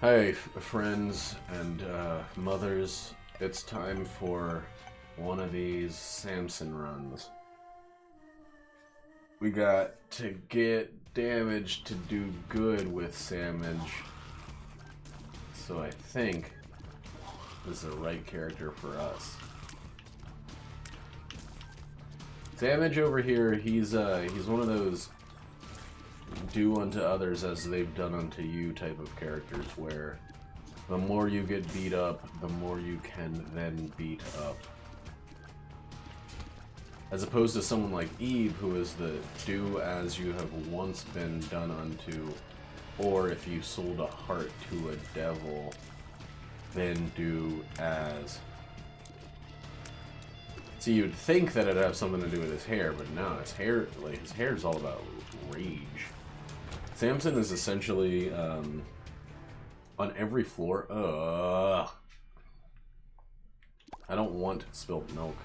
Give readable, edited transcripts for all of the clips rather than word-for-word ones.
Hey, friends and mothers. It's time for one of these Samson runs. We got to get damage to do good with Samage. So I think this is the right character for us. Samage over here, he's one of those do unto others as they've done unto you type of characters where the more you get beat up, the more you can then beat up. As opposed to someone like Eve, who is the do as you have once been done unto, or if you sold a heart to a devil, then do as. See, you'd think that it'd have something to do with his hair, but no, his hair's all about rage. Samson is essentially, on every floor. I don't want spilt milk.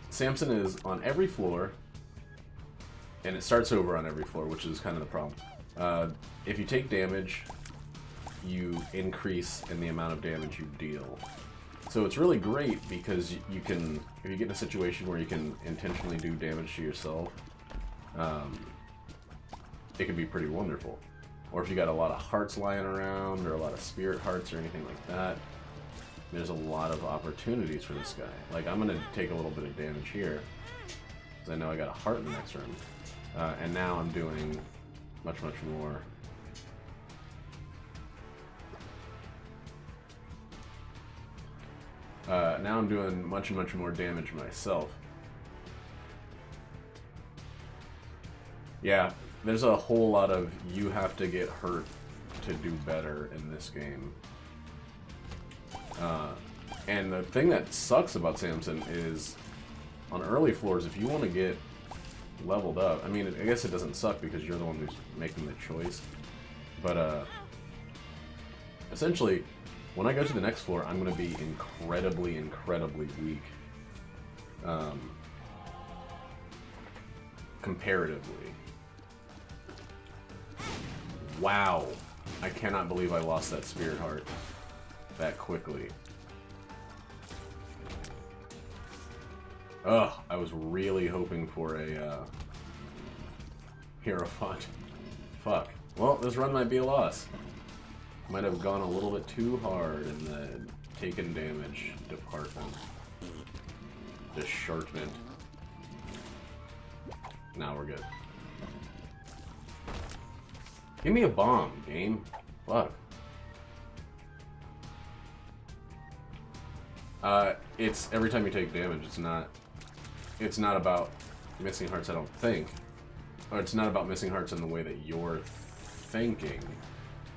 Samson is on every floor, and it starts over on every floor, which is kind of the problem. If you take damage, you increase in the amount of damage you deal. So it's really great because you can, if you get in a situation where you can intentionally do damage to yourself, it can be pretty wonderful. Or if you got a lot of hearts lying around, or a lot of spirit hearts or anything like that, there's a lot of opportunities for this guy. Like, I'm gonna take a little bit of damage here, because I know I got a heart in the next room. And now I'm doing much more. Now I'm doing much more damage myself. Yeah, there's a whole lot of you have to get hurt to do better in this game. And the thing that sucks about Samson is, on early floors, if you want to get leveled up, I mean, I guess it doesn't suck because you're the one who's making the choice, but essentially, when I go to the next floor, I'm going to be incredibly weak. Comparatively. Wow. I cannot believe I lost that spirit heart that quickly. Ugh, I was really hoping for a Hierophant. Fuck. Well, this run might be a loss. Might have gone a little bit too hard in the taken damage department. Disheartened. Now we're good. Give me a bomb, game. Fuck. It's every time you take damage. It's not about missing hearts, I don't think. Or it's not about missing hearts in the way that you're thinking.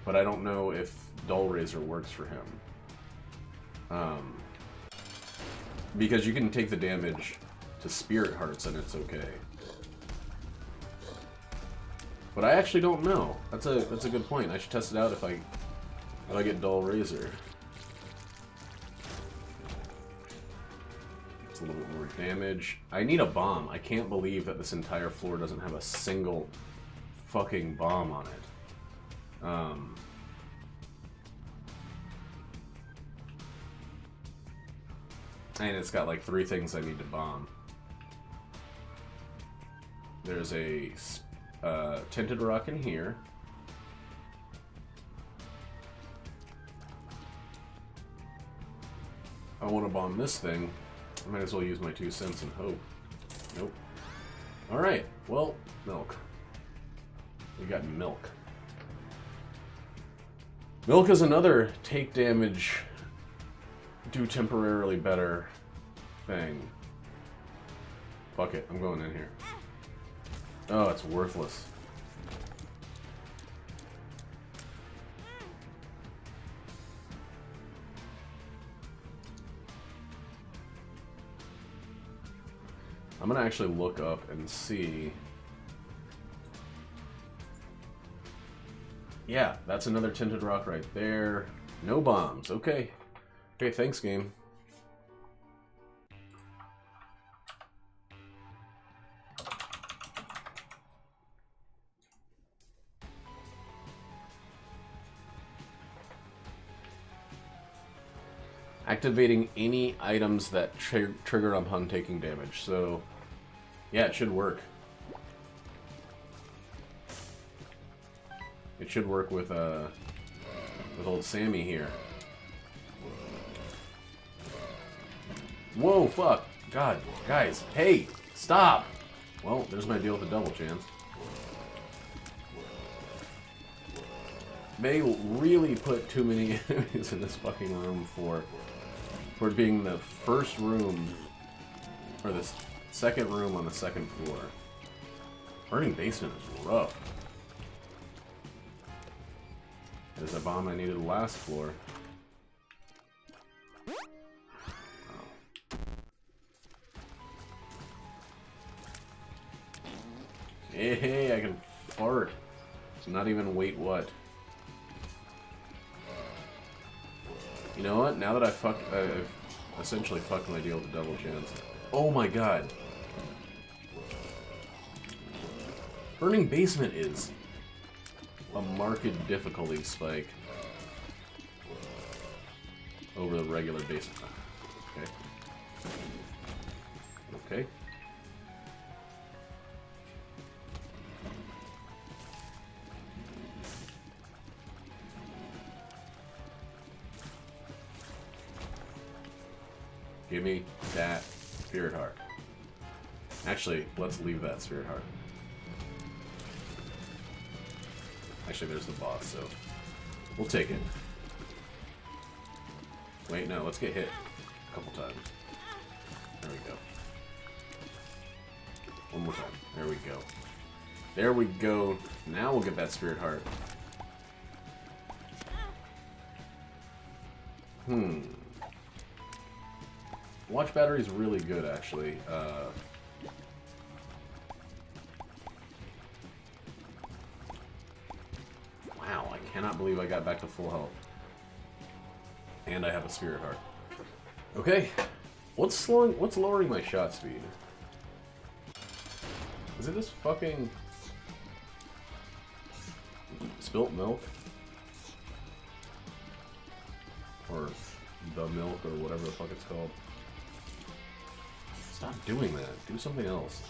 But I don't know if Dull Razor works for him. Because you can take the damage to Spirit Hearts and it's okay. But I actually don't know. That's a good point. I should test it out if I get Dull Razor. It's a little bit more damage. I need a bomb. I can't believe that this entire floor doesn't have a single fucking bomb on it. And it's got like 3 things I need to bomb. There's a tinted rock in here. I want to bomb this thing. I might as well use my 2 cents and hope. Nope. Alright, well, milk. We got milk. Milk is another take damage, do temporarily better thing. Fuck it, I'm going in here. Oh, it's worthless. I'm gonna actually look up and see. Yeah, that's another tinted rock right there. No bombs. Okay. Okay, thanks, game. Activating any items that trigger upon taking damage. So, yeah, it should work. It should work with old Sammy here. Whoa, fuck. God, guys, hey, stop! Well, there's my deal with the double chance. They really put too many enemies in this fucking room for it being the first room, or the second room on the second floor. Burning basement is rough. There's a bomb I needed the last floor. Hey, I can fart. It's not even wait what. You know what? Now that I've essentially fucked my deal with the double chance. Oh my god. Burning basement is a marked difficulty spike over the regular basement. Okay. Okay. Give me that spirit heart. Actually, let's leave that spirit heart. Actually, there's the boss, so we'll take it. Wait, no, let's get hit a couple times. There we go. One more time. There we go. There we go. Now we'll get that spirit heart. Watch battery is really good, actually. Wow, I cannot believe I got back to full health. And I have a spirit heart. Okay, what's lowering my shot speed? Is it this fucking spilt milk? Or the milk, or whatever the fuck it's called. Stop doing that. Do something else.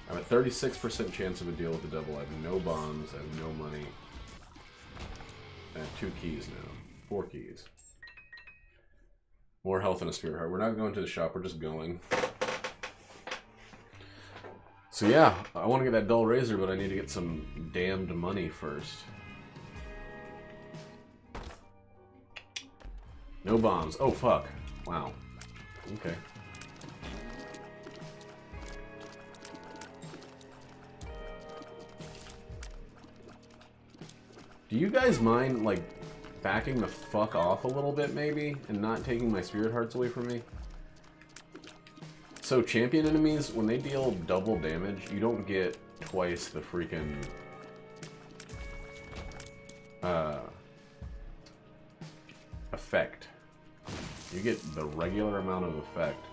I have a 36% chance of a deal with the devil. I have no bombs. I have no money. I have 2 keys now. 4 keys. More health and a spirit heart. We're not going to the shop. We're just going. So yeah, I want to get that dull razor, but I need to get some damned money first. No bombs. Oh, fuck. Wow. Okay. Do you guys mind, like, backing the fuck off a little bit, maybe? And not taking my spirit hearts away from me? So, champion enemies, when they deal double damage, you don't get twice the freaking... effect. You get the regular amount of effect.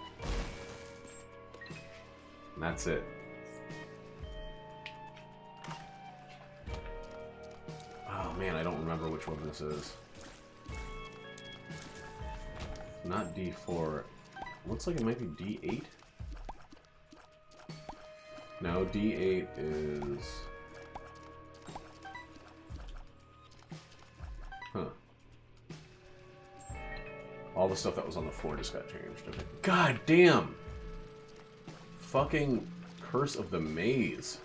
And that's it. Oh man, I don't remember which one this is. Not D4. Looks like it might be D8. No, D8 is... Huh. All the stuff that was on the floor just got changed. Okay. God damn! Fucking Curse of the Maze.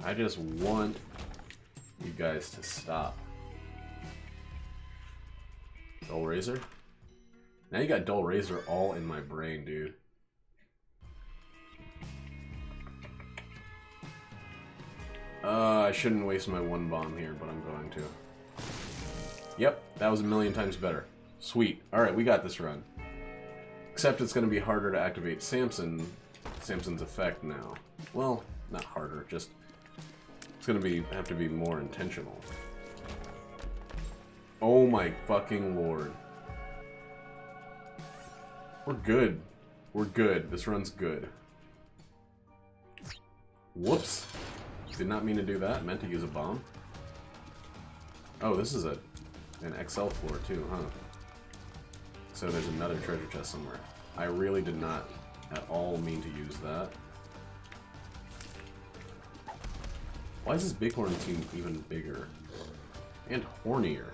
I just want you guys to stop. Dull razor? Now you got dull razor all in my brain, dude. I shouldn't waste my 1 bomb here, but I'm going to. Yep, that was a million times better. Sweet. Alright, we got this run. Except it's going to be harder to activate Samson's effect now. Well, not harder, just... It's going to have to be more intentional. Oh my fucking lord. We're good. We're good. This run's good. Whoops. Did not mean to do that. Meant to use a bomb. Oh, this is an XL floor too, huh? So there's another treasure chest somewhere. I really did not at all mean to use that. Why does this bighorn seem even bigger? And hornier.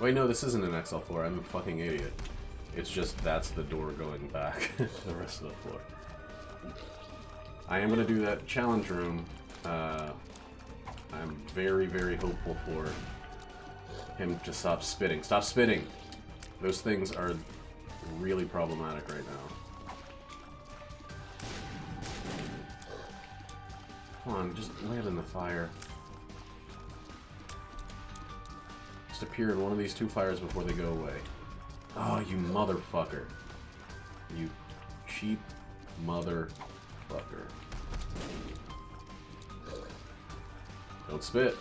Wait, no, this isn't an XL floor. I'm a fucking idiot. It's just that's the door going back to the rest of the floor. I am going to do that challenge room. I'm very, very hopeful for him to stop spitting. Stop spitting! Those things are really problematic right now. Come on, just land in the fire. Just appear in one of these two fires before they go away. Oh, you motherfucker. You cheap motherfucker. Don't spit.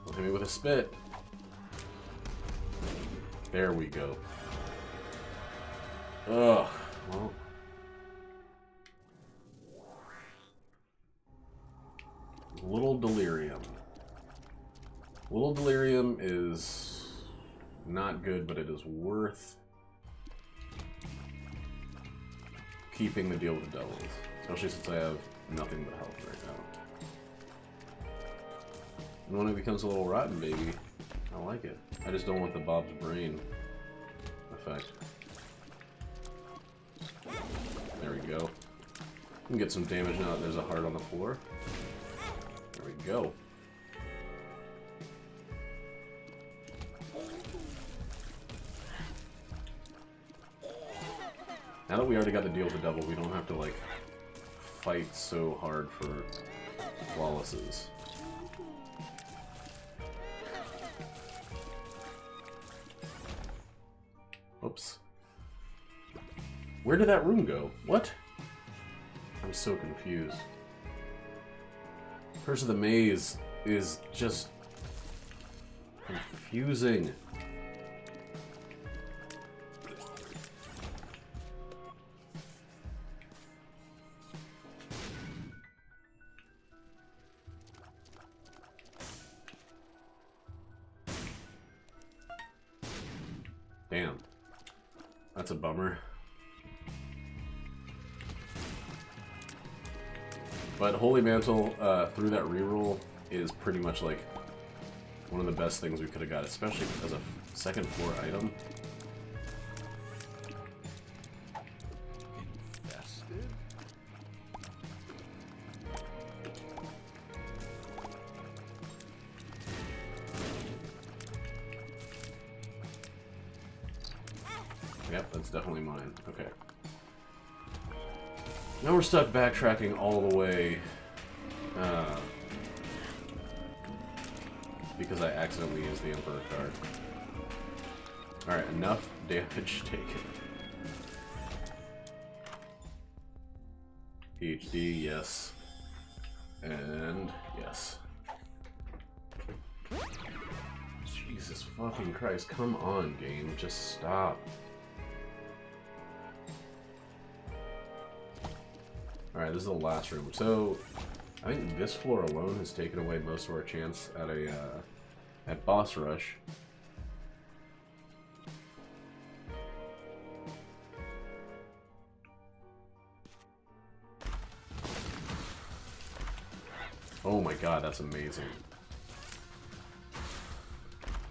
Don't hit me with a spit. There we go. Ugh. Well. Little delirium. Little delirium is not good, but it is worth keeping the deal with the devils. Especially since I have nothing but health right now. And when it becomes a little rotten, baby, I like it. I just don't want the Bob's brain effect. There we go. We can get some damage now that there's a heart on the floor. There we go. Now that we already got the deal with the devil, we don't have to, like, fight so hard for flawlesses. Oops. Where did that room go? What? I'm so confused. Curse of the Maze is just confusing. Damn. That's a bummer. But Holy Mantle, through that reroll, is pretty much like one of the best things we could have got, especially as a second floor item. Infested? Yep, that's definitely mine. Okay. Now we're stuck backtracking all the way, because I accidentally used the Emperor card. Alright, enough damage taken. PhD, yes. And yes. Jesus fucking Christ, come on, game, just stop. Alright, this is the last room. So, I think this floor alone has taken away most of our chance at a, at boss rush. Oh my god, that's amazing.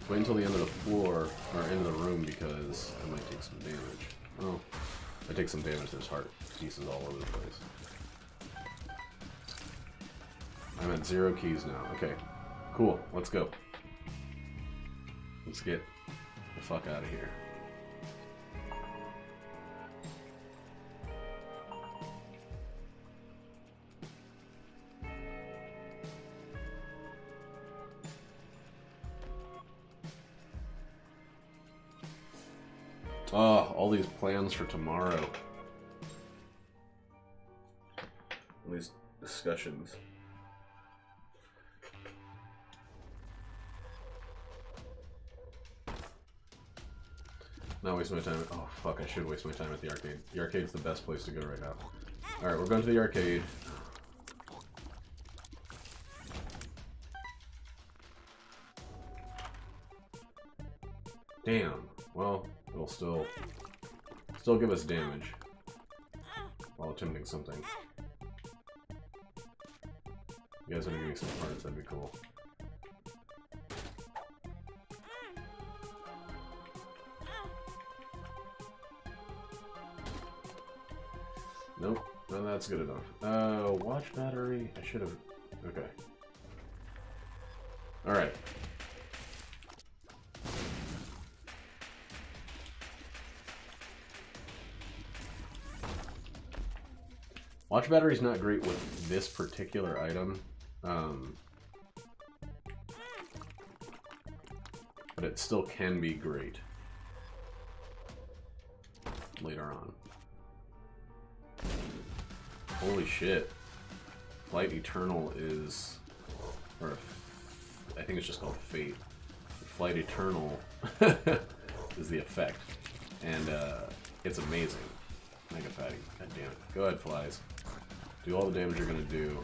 Wait until the end of the floor, or end of the room, because I might take some damage. Oh, if I take some damage, there's heart pieces all over the place. I'm at 0 keys now. Okay, cool. Let's go. Let's get the fuck out of here. Oh, all these plans for tomorrow. these discussions. Not waste my time. Oh fuck! I should waste my time at the arcade. The arcade's the best place to go right now. All right, we're going to the arcade. Damn. Well, it'll still give us damage while attempting something. You guys want to give me some parts? That'd be cool. Nope. No, that's good enough. Watch battery. I should have. Okay. All right. Watch battery's not great with this particular item, but it still can be great later on. Holy shit. Flight Eternal is, or I think it's just called Fate. Flight Eternal is the effect, and it's amazing. Mega Fatty. God damn it. Go ahead, flies. Do all the damage you're gonna do.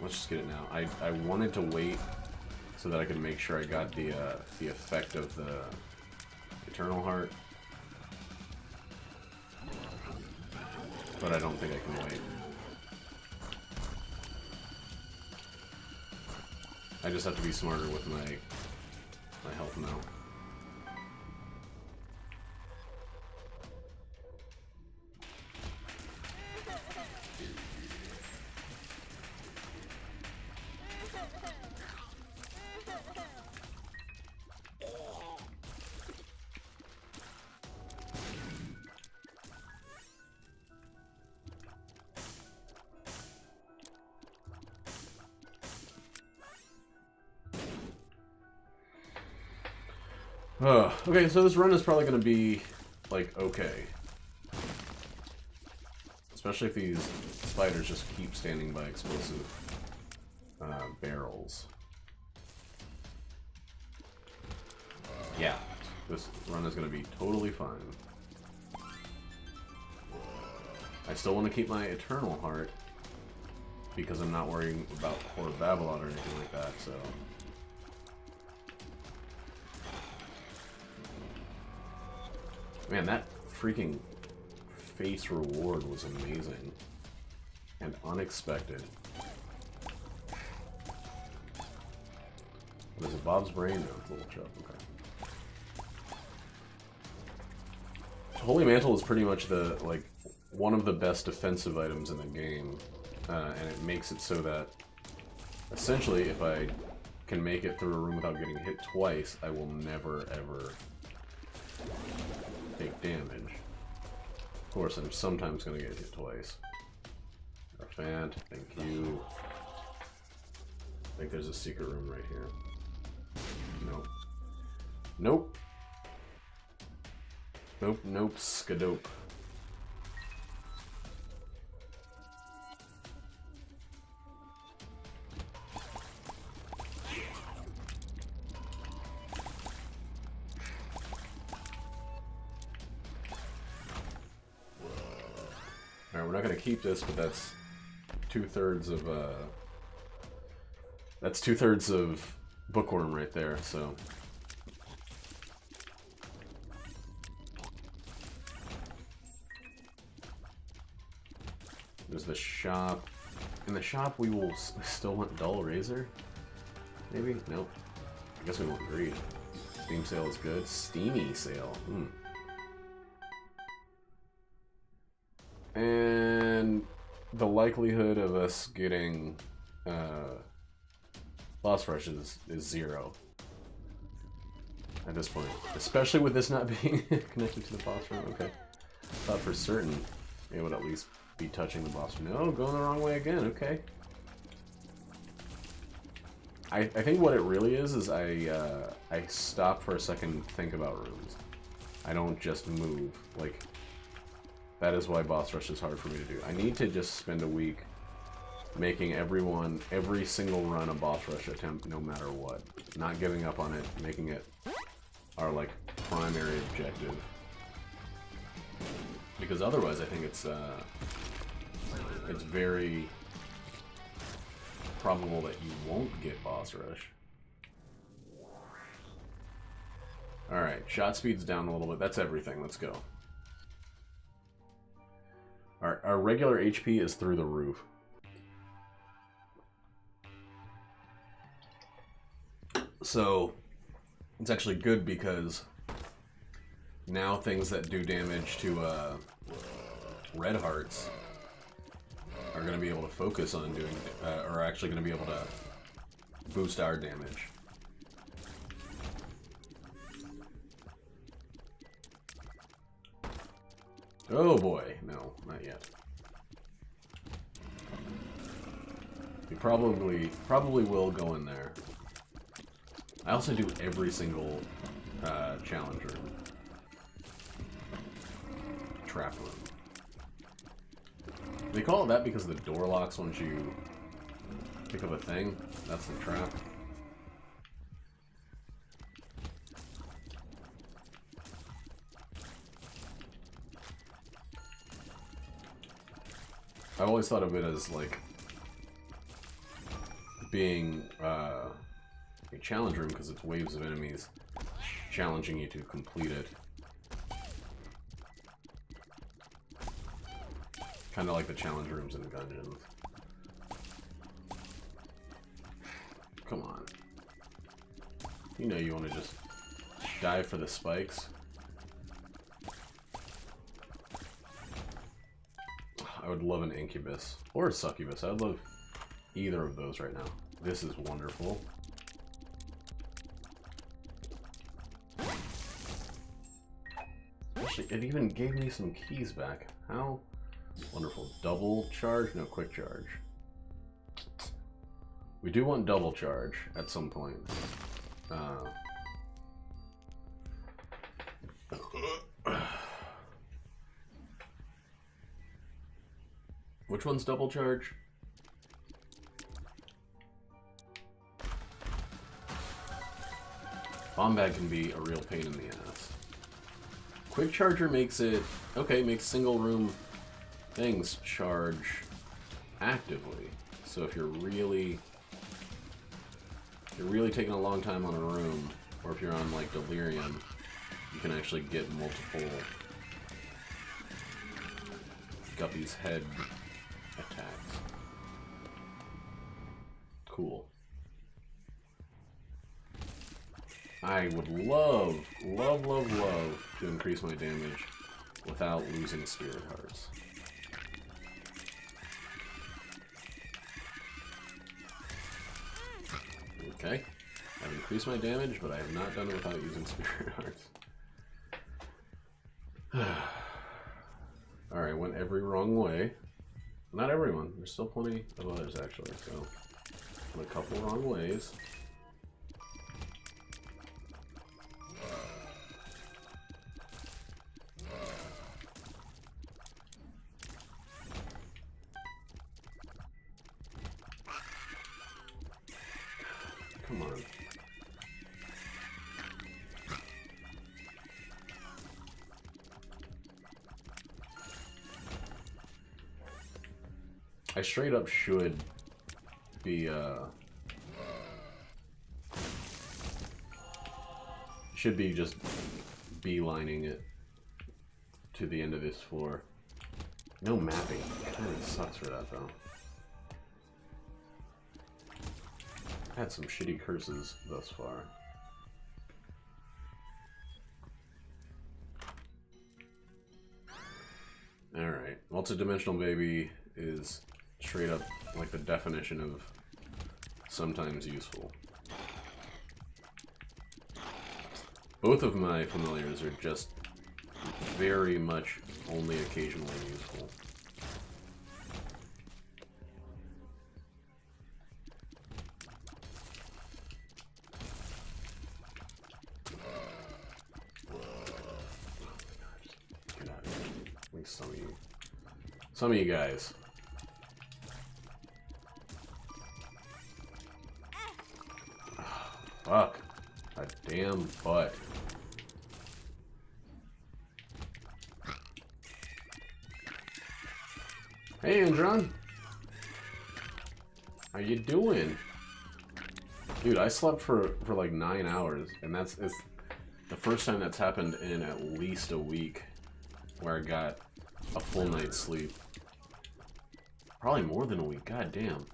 Let's just get it now. I wanted to wait so that I could make sure I got the effect of the Eternal Heart. But I don't think I can wait. I just have to be smarter with my health now. Okay, so this run is probably going to be, like, okay. Especially if these spiders just keep standing by explosive barrels. Yeah, this run is going to be totally fine. I still want to keep my Eternal Heart because I'm not worrying about Core of Babylon or anything like that, so... Man, that freaking face reward was amazing and unexpected. What is it, Bob's Brain? No, it's a little chub. Okay. Holy Mantle is pretty much the, like, one of the best defensive items in the game, and it makes it so that essentially if I can make it through a room without getting hit twice, I will never ever take damage. Of course, I'm sometimes going to get hit twice. Fant, thank you. I think there's a secret room right here. Nope. Nope. Nope, nope, skadope. Alright, we're not going to keep this, but that's two-thirds of Bookworm right there, so... There's the shop. In the shop, we will still want Dull Razor? Maybe? Nope. I guess we want Greed. Steam sale is good. Steamy sale. And the likelihood of us getting boss rushes is 0 at this point. Especially with this not being connected to the boss run. Okay. Thought for certain it would at least be touching the boss. No, going the wrong way again. Okay. I think what it really is I stop for a second and think about rooms. I don't just move. Like, that is why boss rush is hard for me to do. I need to just spend a week making every single run a boss rush attempt, no matter what. Not giving up on it, making it our, like, primary objective. Because otherwise, I think it's very probable that you won't get boss rush. Alright, shot speed's down a little bit. That's everything. Let's go. Our regular HP is through the roof. So, it's actually good because now things that do damage to red hearts are going to be able to focus on doing, are actually going to be able to boost our damage. Oh boy, no, not yet. We probably will go in there. I also do every single challenge room. Trap room. They call it that because the door locks once you pick up a thing. That's the trap. I always thought of it as like being a challenge room because it's waves of enemies challenging you to complete it. Kind of like the challenge rooms in dungeons. Come on. You know you want to just dive for the spikes. I would love an incubus or a succubus. I would love either of those right now. This is wonderful. Actually, it even gave me some keys back. How wonderful. Double charge? No, quick charge. We do want double charge at some point. Which one's double charge? Bomb bag can be a real pain in the ass. Quick charger makes it, okay, makes single room things charge actively. So if you're really taking a long time on a room, or if you're on like delirium, you can actually get multiple Guppy's head attacks. Cool. I would love to increase my damage without losing spirit hearts. Okay. I've increased my damage, but I have not done it without using spirit hearts. Alright, went every wrong way. Not everyone. There's still plenty of others, actually. So, went a couple wrong ways. Come on. I straight up should be, just beelining it to the end of this floor. No mapping. Kind of sucks for that, though. Had some shitty curses thus far. Alright. Multidimensional baby is straight up like the definition of sometimes useful. Both of my familiars are just very much only occasionally useful. Get out of here. At least some of you guys. Fuck. A damn butt. Hey, Andron. How you doing? Dude, I slept for like 9 hours, and it's the first time that's happened in at least a week where I got a full night's sleep. Probably more than a week, god damn.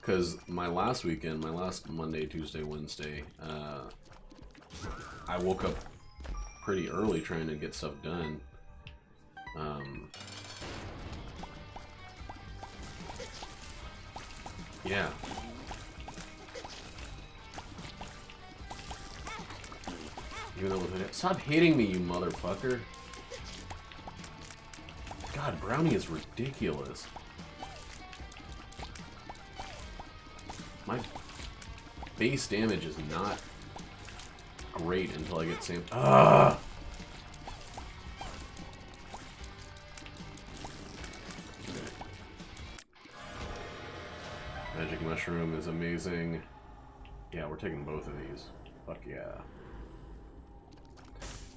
Because my last weekend, my last Monday, Tuesday, Wednesday, I woke up pretty early trying to get stuff done. Yeah. Even though stop hitting me, you motherfucker. God, Brownie is ridiculous. My base damage is not great until I get Sam. Ah! Magic Mushroom is amazing. Yeah, we're taking both of these. Fuck yeah.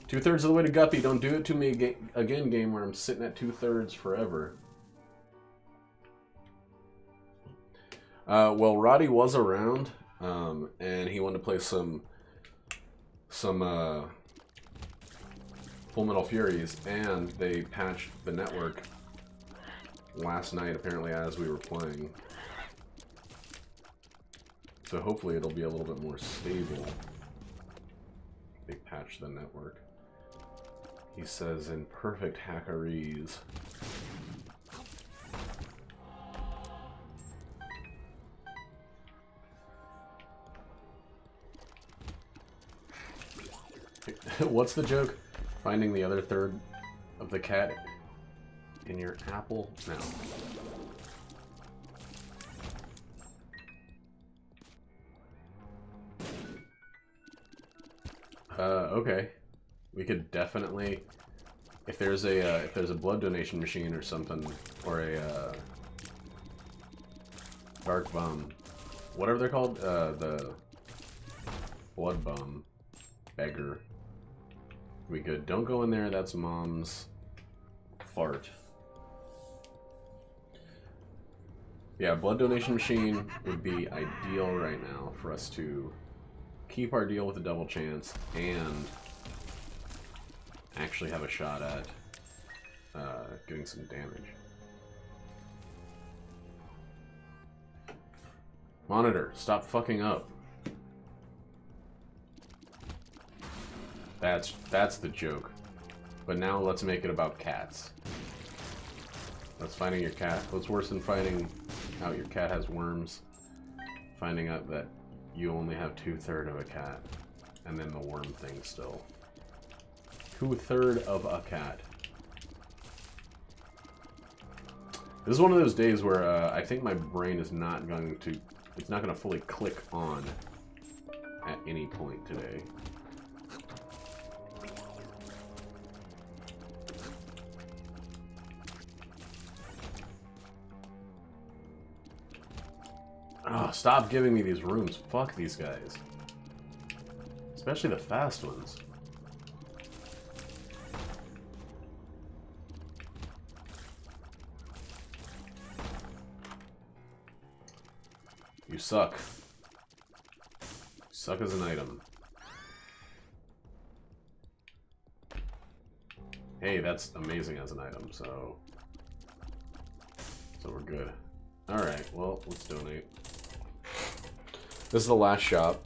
2/3 of the way to Guppy. Don't do it to me again, game, where I'm sitting at 2/3 forever. Well, Roddy was around, and he wanted to play some Full Metal Furies, and they patched the network last night, apparently, as we were playing. So hopefully it'll be a little bit more stable. They patched the network. He says in perfect hackerese. What's the joke? Finding the other third of the cat in your apple? No. Okay. We could definitely, if there's a blood donation machine or something, or a dark bum, whatever they're called, the blood bum beggar. We could. Don't go in there. That's Mom's fart. Yeah, blood donation machine would be ideal right now for us to keep our deal with a double chance and actually have a shot at getting some damage. Monitor, stop fucking up. That's the joke. But now let's make it about cats. That's finding your cat. What's worse than finding out your cat has worms? Finding out that you only have 2/3 of a cat, and then the worm thing still. 2/3 of a cat. This is one of those days where I think my brain is not going to, it's not going to fully click on at any point today. Oh, stop giving me these rooms. Fuck these guys. Especially the fast ones. You suck. You suck as an item. Hey, that's amazing as an item, so we're good. Alright, well, let's donate. This is the last shop.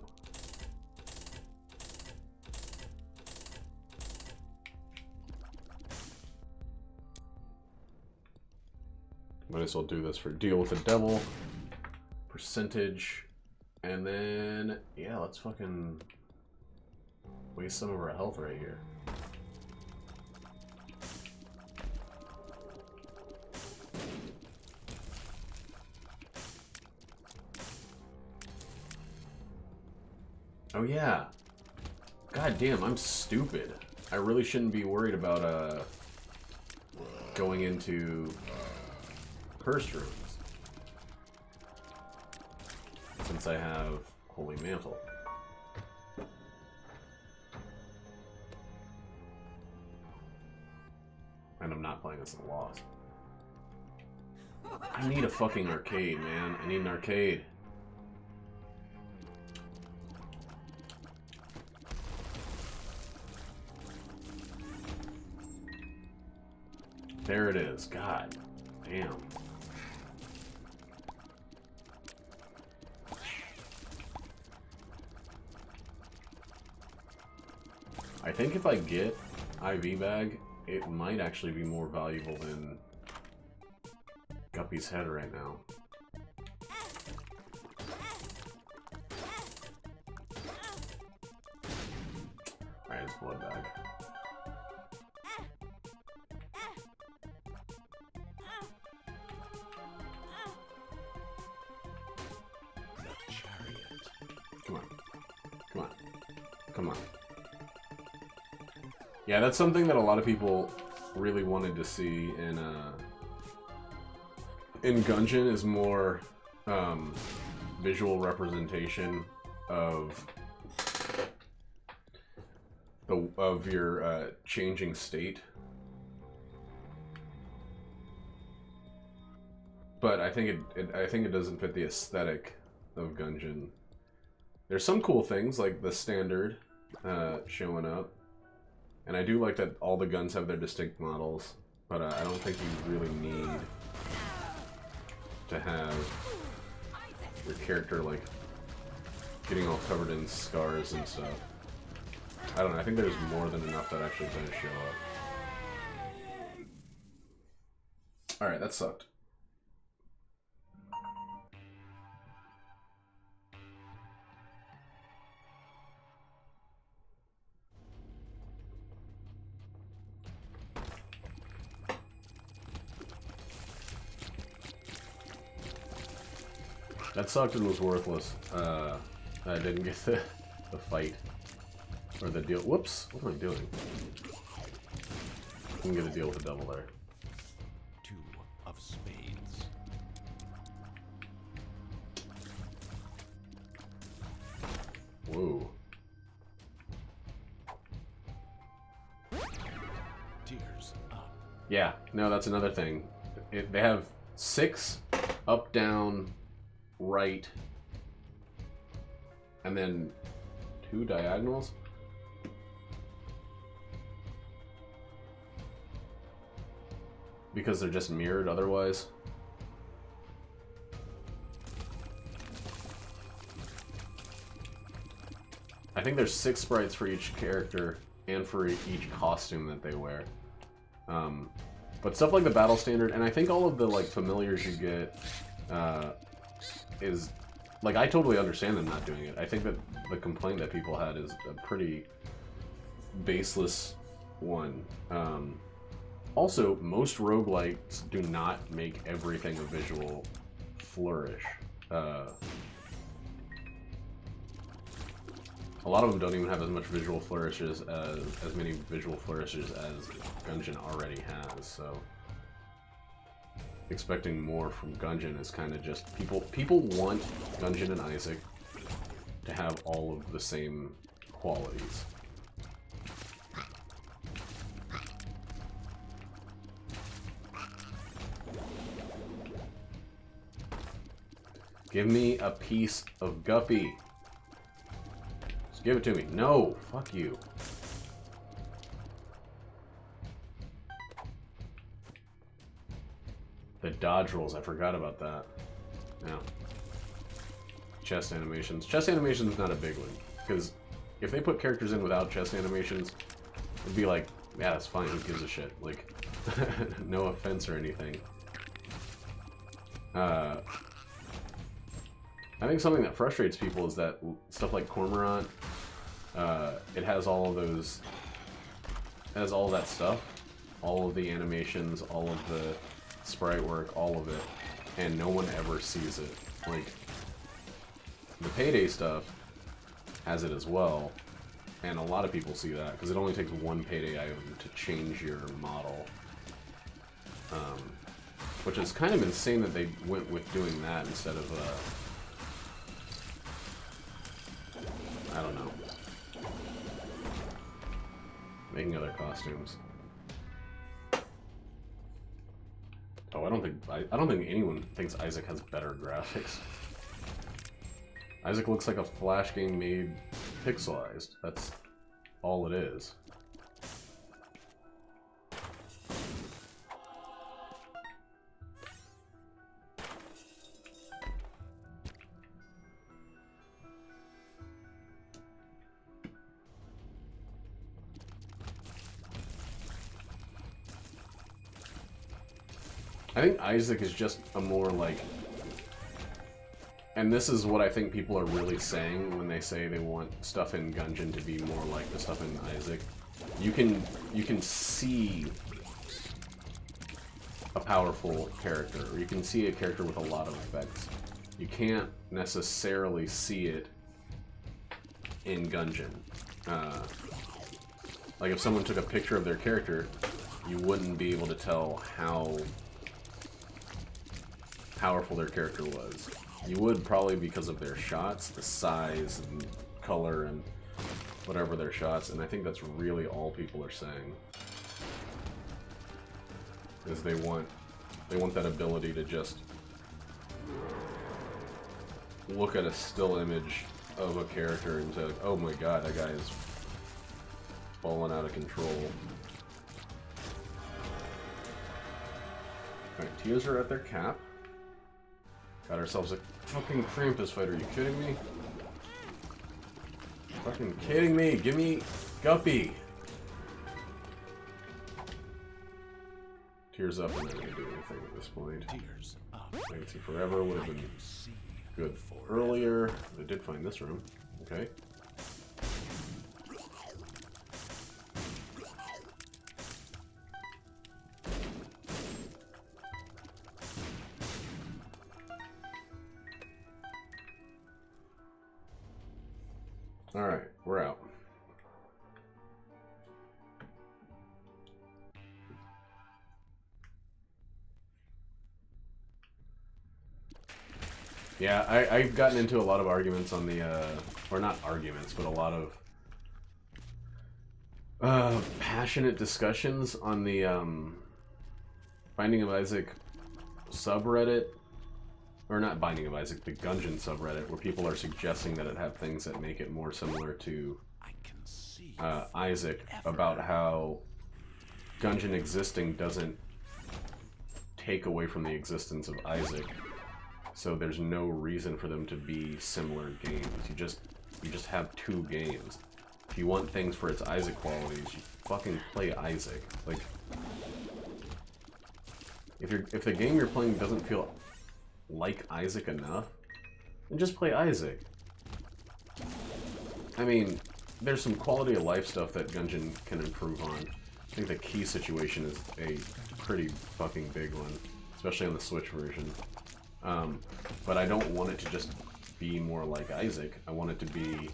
Might as well do this for deal with the devil. Percentage. And then, yeah, let's fucking waste some of our health right here. Oh yeah. God damn, I'm stupid. I really shouldn't be worried about going into cursed rooms. since I have Holy Mantle. And I'm not playing this at a loss. I need a fucking arcade, man. I need an arcade. There it is. God damn. I think if I get IV bag, it might actually be more valuable than Guppy's head right now. Alright, it's blood bag. Come on. Come on. Come on. Yeah, that's something that a lot of people really wanted to see in Gungeon is more visual representation of your changing state. But I think it doesn't fit the aesthetic of Gungeon. There's some cool things like the standard showing up. And I do like that all the guns have their distinct models, but I don't think you really need to have your character, like, getting all covered in scars and stuff. I don't know, I think there's more than enough that actually does show up. Alright, that sucked. That sucked and was worthless. I didn't get the fight. Or the deal. Whoops! What am I doing? Didn't get a deal with the devil there. 2 of spades. Whoa. Tears up. Yeah, no, that's another thing. They have 6 up, down, right, and then 2 diagonals. Because they're just mirrored otherwise. I think there's 6 sprites for each character and for each costume that they wear. But stuff like the battle standard, and I think all of the like familiars you get is like, I totally understand them not doing it. I think that the complaint that people had is a pretty baseless one. Also, most roguelikes do not make everything a visual flourish. A lot of them don't even have as much visual flourishes as many visual flourishes as Gungeon already has. So expecting more from Gungeon is kind of just people want Gungeon and Isaac to have all of the same qualities. Give me a piece of Guppy. Just give it to me. No, fuck you. The dodge rolls, I forgot about that. Yeah. Chest animations. Chest animations is not a big one, because if they put characters in without chest animations, it'd be like, yeah, that's fine, who gives a shit? Like, no offense or anything. I think something that frustrates people is that stuff like Cormorant, it has all of those, it has all of that stuff, all of the animations, all of the sprite work, all of it, and no one ever sees it. Like, the Payday stuff has it as well, and a lot of people see that, because it only takes one Payday item to change your model. Which is kind of insane that they went with doing that instead of I don't know. Making other costumes. Oh, I don't think anyone thinks Isaac has better graphics. Isaac looks like a Flash game made pixelized. That's all it is. I think Isaac is just a more like, and this is what I think people are really saying when they say they want stuff in Gungeon to be more like the stuff in Isaac. You can see a powerful character, or you can see a character with a lot of effects. You can't necessarily see it in Gungeon. Like if someone took a picture of their character, you wouldn't be able to tell how powerful their character was. You would probably because of their shots, the size and color and whatever their shots, and I think that's really all people are saying. Is they want that ability to just look at a still image of a character and say, like, oh my god, that guy is falling out of control. Alright, tears are at their cap. Got ourselves a fucking Krampus fight, are you kidding me? Fucking kidding me! Give me Guppy! Tears up and not gonna do anything at this point. Tears up. Legacy Forever would have been good earlier. I did find this room. Okay. Alright, we're out. Yeah, I've gotten into a lot of arguments on the, or not arguments, but a lot of passionate discussions on the Binding of Isaac subreddit. Or not Binding of Isaac, the Gungeon subreddit, where people are suggesting that it have things that make it more similar to Isaac, about how Gungeon existing doesn't take away from the existence of Isaac, so there's no reason for them to be similar games. You just have two games. If you want things for its Isaac qualities, you fucking play Isaac. Like, if the game you're playing doesn't feel like Isaac enough, then just play Isaac. I mean, there's some quality of life stuff that Gungeon can improve on. I think the key situation is a pretty fucking big one, especially on the Switch version. But I don't want it to just be more like Isaac. I want it to be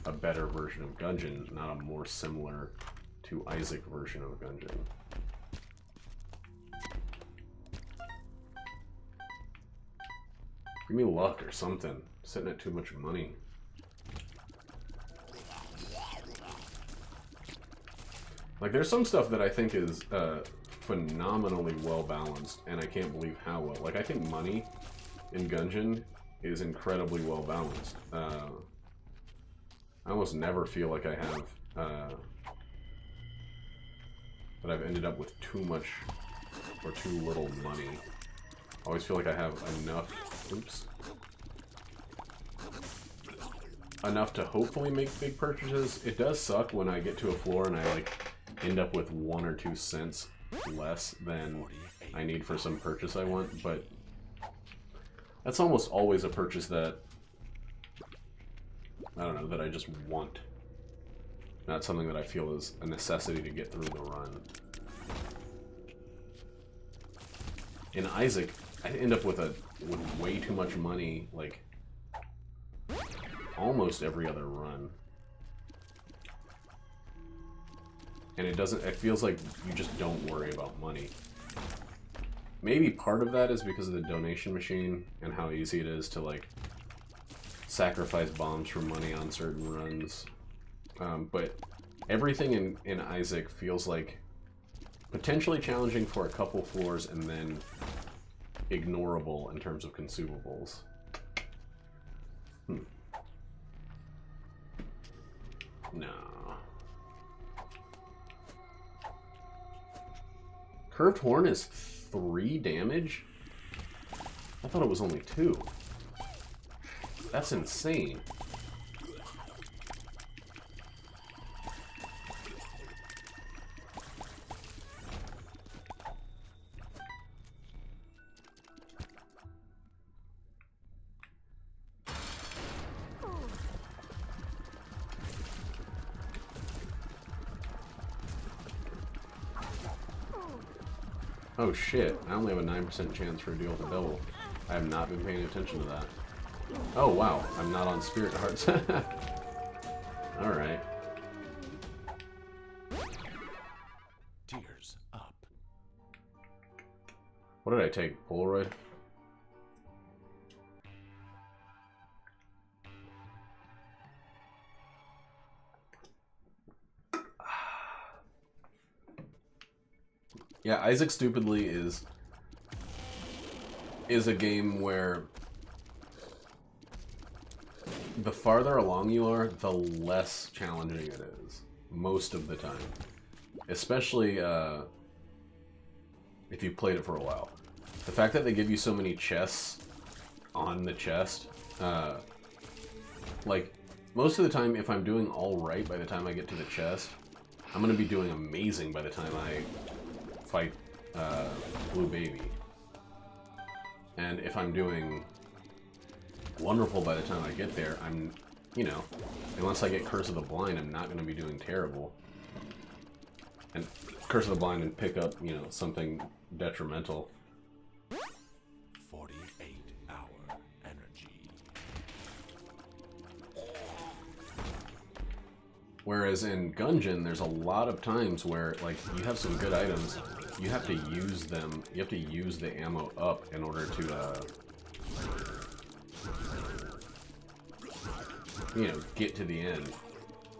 a better version of Gungeon, not a more similar to Isaac version of Gungeon. Give me luck or something. Sitting at too much money. Like, there's some stuff that I think is phenomenally well balanced, and I can't believe how well. Like, I think money in Gungeon is incredibly well balanced. I almost never feel like I have that I've ended up with too much or too little money. I always feel like I have enough. Oops. Enough to hopefully make big purchases. It does suck when I get to a floor and I like end up with 1 or 2 cents less than I need for some purchase I want, but that's almost always a purchase that I don't know, that I just want. Not something that I feel is a necessity to get through the run. In Isaac, I end up with way too much money, like, almost every other run. And it feels like you just don't worry about money. Maybe part of that is because of the donation machine and how easy it is to, like, sacrifice bombs for money on certain runs. But everything in Isaac feels like potentially challenging for a couple floors and then ignorable in terms of consumables. No. Curved Horn is 3 damage? I thought it was only 2. That's insane. Oh shit, I only have a 9% chance for a deal with the devil. I have not been paying attention to that. Oh wow, I'm not on Spirit Hearts. Alright. Tears up. What did I take? Polaroid? Yeah, Isaac Stupidly is a game where the farther along you are, the less challenging it is. Most of the time. Especially if you've played it for a while. The fact that they give you so many chests on the chest, like, most of the time, if I'm doing alright by the time I get to the chest, I'm going to be doing amazing by the time I fight Blue Baby. And if I'm doing wonderful by the time I get there, I'm, you know, unless I get Curse of the Blind, I'm not going to be doing terrible. And Curse of the Blind and pick up, you know, something detrimental. 48-hour energy. Whereas in Gungeon, there's a lot of times where, like, you have some good items, you have to use them, you have to use the ammo up in order to, you know, get to the end.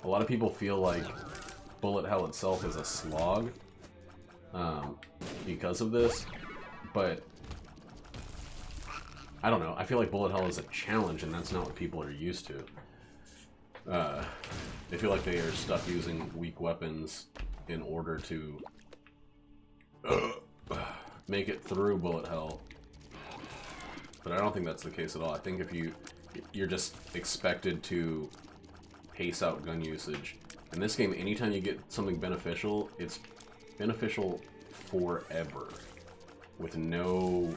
A lot of people feel like Bullet Hell itself is a slog because of this, but I don't know. I feel like Bullet Hell is a challenge, and that's not what people are used to. They feel like they are stuck using weak weapons in order to make it through Bullet Hell. But I don't think that's the case at all. I think if you're just expected to pace out gun usage. In this game, anytime you get something beneficial, it's beneficial forever, with no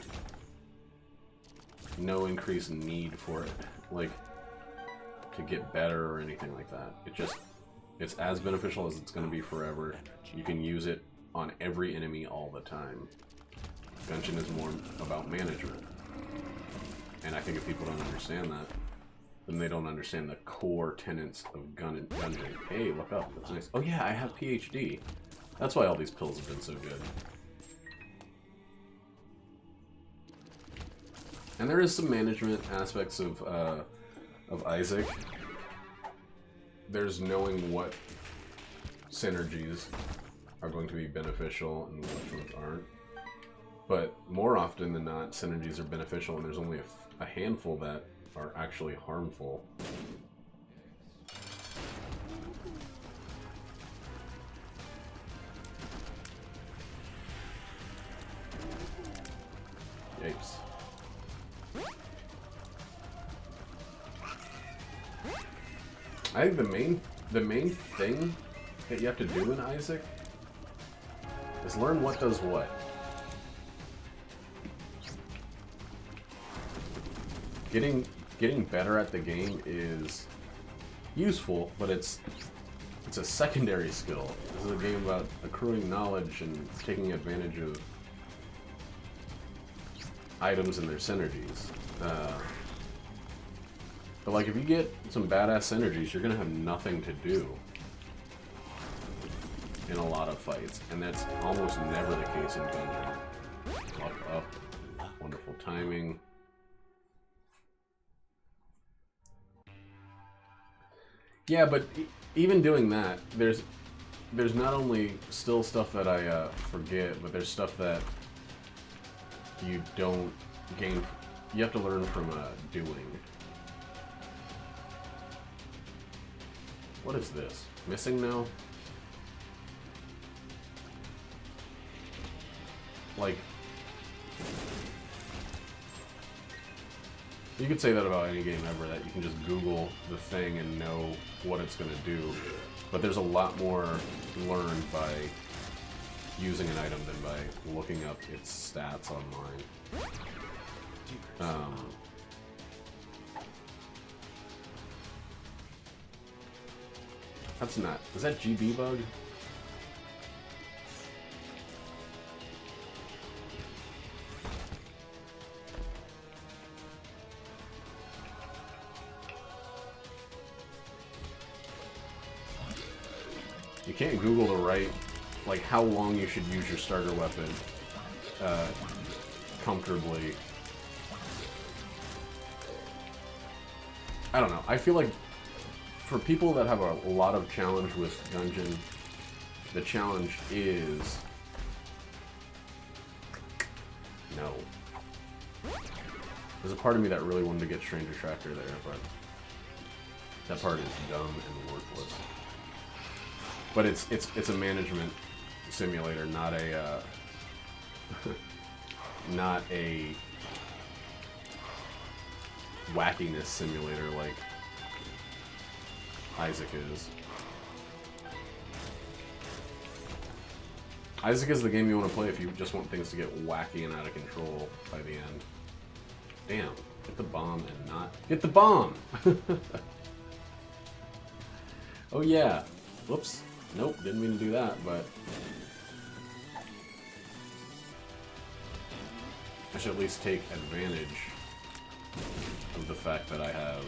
increased need for it, like, to get better or anything like that. It's as beneficial as it's going to be forever. You can use it on every enemy all the time. Gungeon is more about management. And I think if people don't understand that, then they don't understand the core tenets of Gungeon. Hey, look up. That's nice. Oh yeah, I have PhD. That's why all these pills have been so good. And there is some management aspects of Isaac. There's knowing what synergies are going to be beneficial and which ones aren't. But more often than not, synergies are beneficial, and there's only a handful that are actually harmful. Yikes. I think the main thing that you have to do in Isaac is learn what does what. Getting better at the game is useful, but it's a secondary skill. This is a game about accruing knowledge and taking advantage of items and their synergies. But like, if you get some badass synergies, you're gonna have nothing to do in a lot of fights, and that's almost never the case in Gungeon. Luck up, wonderful timing. Yeah, but even doing that, there's not only still stuff that I forget, but there's stuff that you don't gain. You have to learn from doing. What is this? Missing now? Like, you could say that about any game ever, that you can just Google the thing and know what it's going to do. But there's a lot more learned by using an item than by looking up its stats online. That's not... Is that GB bug? You can't Google the right, like, how long you should use your starter weapon comfortably. I don't know. I feel like for people that have a lot of challenge with Gungeon, the challenge is no. There's a part of me that really wanted to get Stranger Tractor there, but that part is dumb and worthless. But it's a management simulator, not a not a wackiness simulator like Isaac is. Isaac is the game you want to play if you just want things to get wacky and out of control by the end. Damn, get the bomb and not... Get the bomb! Oh yeah. Whoops. Nope, didn't mean to do that, but... I should at least take advantage of the fact that I have...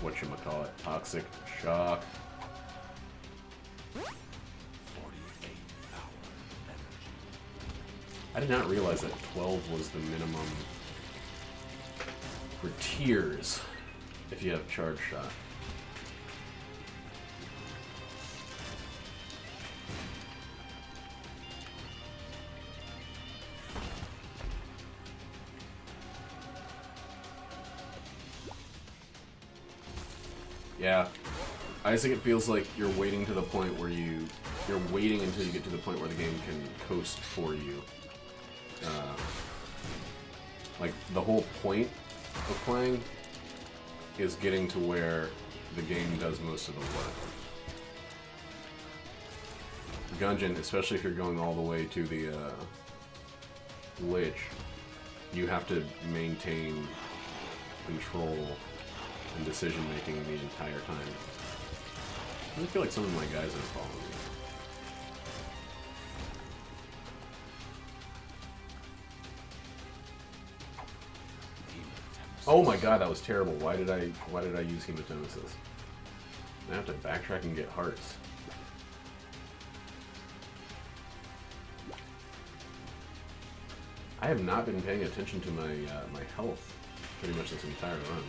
whatchamacallit, Toxic Shock. 48 hour energy. I did not realize that 12 was the minimum for tiers if you have Charge Shot. Yeah. Isaac, it feels like you're waiting to the point where you're waiting until you get to the point where the game can coast for you. Like, the whole point of playing is getting to where the game does most of the work. Gungeon, especially if you're going all the way to the Lich, you have to maintain control and decision making the entire time. I feel like some of my guys are following me. Oh my god, that was terrible. Why did I use Hematomasis? I have to backtrack and get hearts. I have not been paying attention to my my health pretty much this entire run.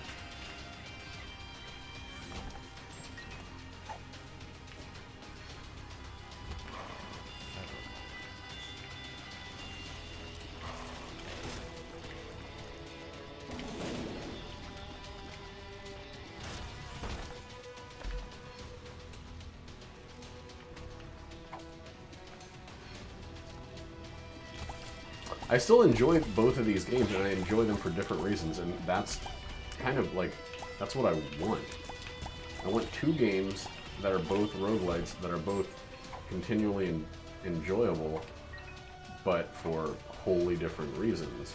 I still enjoy both of these games, and I enjoy them for different reasons, and that's kind of like, that's what I want. I want two games that are both roguelites, that are both continually enjoyable, but for wholly different reasons.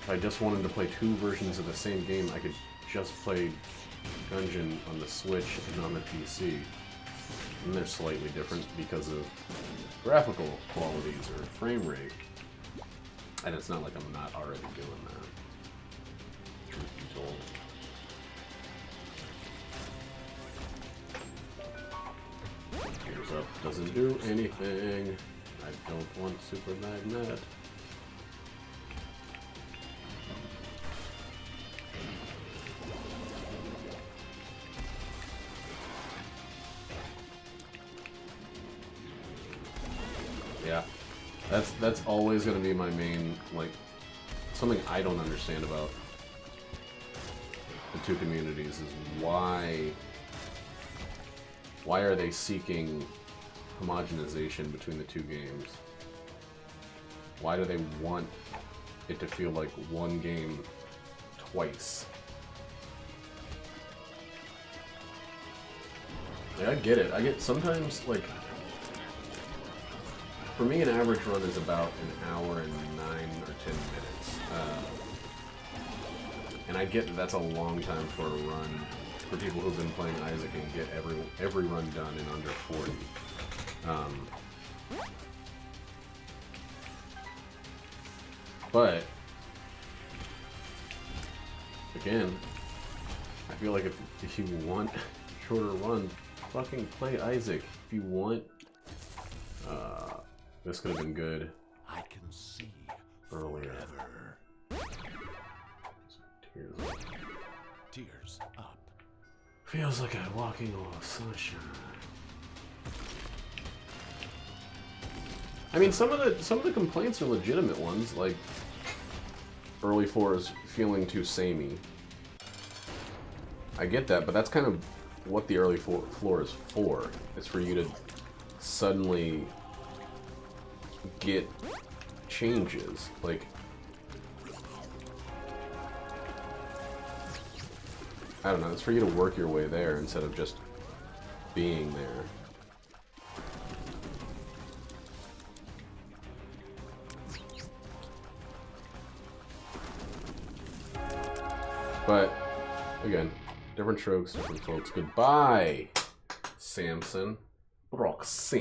If I just wanted to play two versions of the same game, I could just play Gungeon on the Switch and on the PC. And they're slightly different because of graphical qualities or frame rate. And it's not like I'm not already doing that, truth be told. Gears Up doesn't do anything. I don't want Super Magnet. Yeah. That's always going to be my main, like, something I don't understand about the two communities is why are they seeking homogenization between the two games? Why do they want it to feel like one game twice? Like, I get it. I get sometimes, like, for me, an average run is about an hour and 9 or 10 minutes. And I get that that's a long time for a run for people who've been playing Isaac and get every run done in under 40. But again, I feel like if you want shorter run, fucking play Isaac. If you want, this could have been good I can see earlier. forever. Tears up. Tears up. Feels like I'm walking on sunshine. I mean, some of the complaints are legitimate ones, like early 4 is feeling too samey. I get that, but that's kind of what the early floor is for. It's for you to suddenly get changes. Like, I don't know, it's for you to work your way there instead of just being there. But, again, different strokes, different folks. Goodbye, Samson. Roxanne.